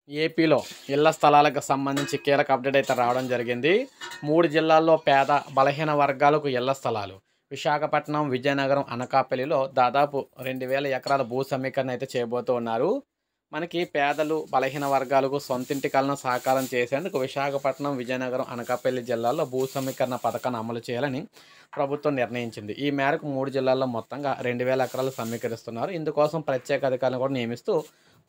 ఏపీలో ఇళ్ల స్థలాలకు సంబంధించి కీలక అప్డేట్ అయితే రావడం జరిగింది. 3 జిల్లాల్లో పేద, బలహీన వర్గాలకు ఇళ్ల స్థలాలు. విశాఖపట్నం, విజయనగరం, అనకాపల్లిలో దాదాపు 2000 ఎకరాల భూ సమీకరణ అయితే చేయబోతూ ఉన్నారు. మనకి పేదలు, బలహీన వర్గాలకు సొంతింటి కలను సాకారం చేసేందుకు విశాఖపట్నం, విజయనగరం, అనకాపల్లి జిల్లాల్లో భూ సమీకరణ పథకాన్ని అమలు చేయాలని ప్రభుత్వం నిర్ణయించింది. ఈ మేరకు 3 జిల్లాల్లో మొత్తంగా 2000 ఎకరాలు సమీకరిస్తున్నారు. ఇందుకోసం ప్రత్యేక అధికారులను కూడా నియమిస్తూ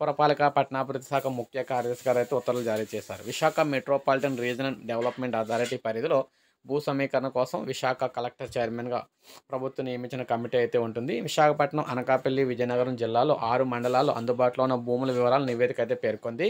పురపాలిక, పట్టణాభివృద్ధి శాఖ ముఖ్య కార్యదర్శి గారు అయితే ఉత్తర్వులు జారీ చేశారు. Visakha metropolitan regional development authority పరిధిలో భూ సమీకరణ కోసం విశాఖ కలెక్టర్ చైర్మన్గా ప్రభుత్వం నియమించిన కమిటీ అయితే ఉంటుంది. విశాఖపట్నం, అనకాపల్లి, విజయనగరం జిల్లాలో 6 మండలాల్లో అందుబాటులో ఉన్న భూముల వివరాలు నివేదిక అయితే పేర్కొంది.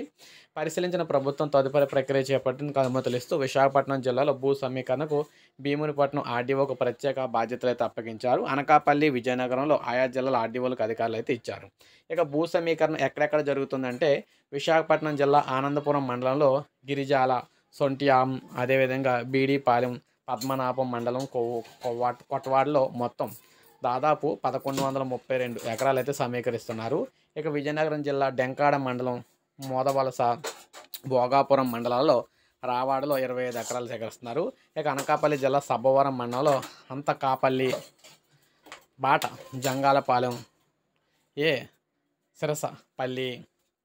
పరిశీలించిన ప్రభుత్వం తదుపరి ప్రక్రియ చేపట్టేందుకు అనుమతులు ఇస్తూ విశాఖపట్నం జిల్లాలో భూ సమీకరణకు భీమునిపట్నం ఆర్డీఓకు ప్రత్యేక బాధ్యతలు అయితే అప్పగించారు. అనకాపల్లి, విజయనగరంలో ఆయా జిల్లాల ఆర్డీఓలకు అధికారులు అయితే ఇచ్చారు. ఇక భూ సమీకరణ ఎక్కడెక్కడ జరుగుతుందంటే విశాఖపట్నం జిల్లా ఆనందపురం మండలంలో గిరిజాల, సొంటియాం, అదేవిధంగా బీడీపాలెం, పద్మనాభం మండలం కొట్టవాడలో మొత్తం దాదాపు 1132 ఎకరాలు అయితే సమీకరిస్తున్నారు. ఇక విజయనగరం జిల్లా డెంకాడ మండలం, మోదవలస, భోగాపురం మండలాల్లో రావాడలో 25 ఎకరాలు సేకరిస్తున్నారు. ఇక అనకాపల్లి జిల్లా సబ్బవరం మండలంలో అంతకాపల్లి, బాట, జంగాలపాలెం, సిరసపల్లి,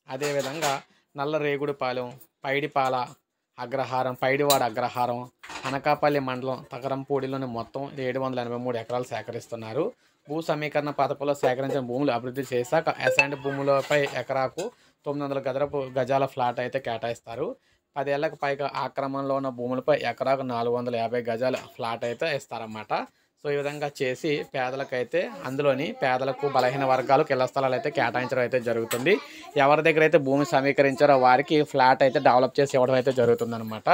అదేవిధంగా నల్లరేగుడిపాలెం, పైడిపాల అగ్రహారం, పైడివాడ అగ్రహారం, అనకాపల్లి మండలం తగరంపూడిలోని మొత్తం 783 ఎకరాలు సేకరిస్తున్నారు. భూ సమీకరణ పథకంలో సేకరించిన భూములు అభివృద్ధి చేశాక అసైన్డ్ భూములపై ఎకరాకు 900 గజాల ఫ్లాట్ అయితే కేటాయిస్తారు. 10 ఏళ్లకు పైగా ఆక్రమణలో ఉన్న భూములపై ఎకరాకు 450 గజాల ఫ్లాట్ అయితే ఇస్తారన్నమాట. సో ఈ విధంగా చేసి పేదలకైతే అందులోని పేదలకు, బలహీన వర్గాలకు ఇళ్ల స్థలాలు అయితే కేటాయించడం అయితే జరుగుతుంది. ఎవరి దగ్గర అయితే భూమి సమీకరించారో వారికి ఫ్లాట్ అయితే డెవలప్ చేసి ఇవ్వడం అయితే జరుగుతుందన్నమాట.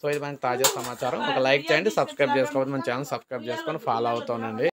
సో ఇది మనకి తాజా సమాచారం. ఒక లైక్ చేయండి, సబ్స్క్రైబ్ చేసుకోవద్దు, మన ఛానల్ సబ్స్క్రైబ్ చేసుకొని ఫాలో అవుతానండి.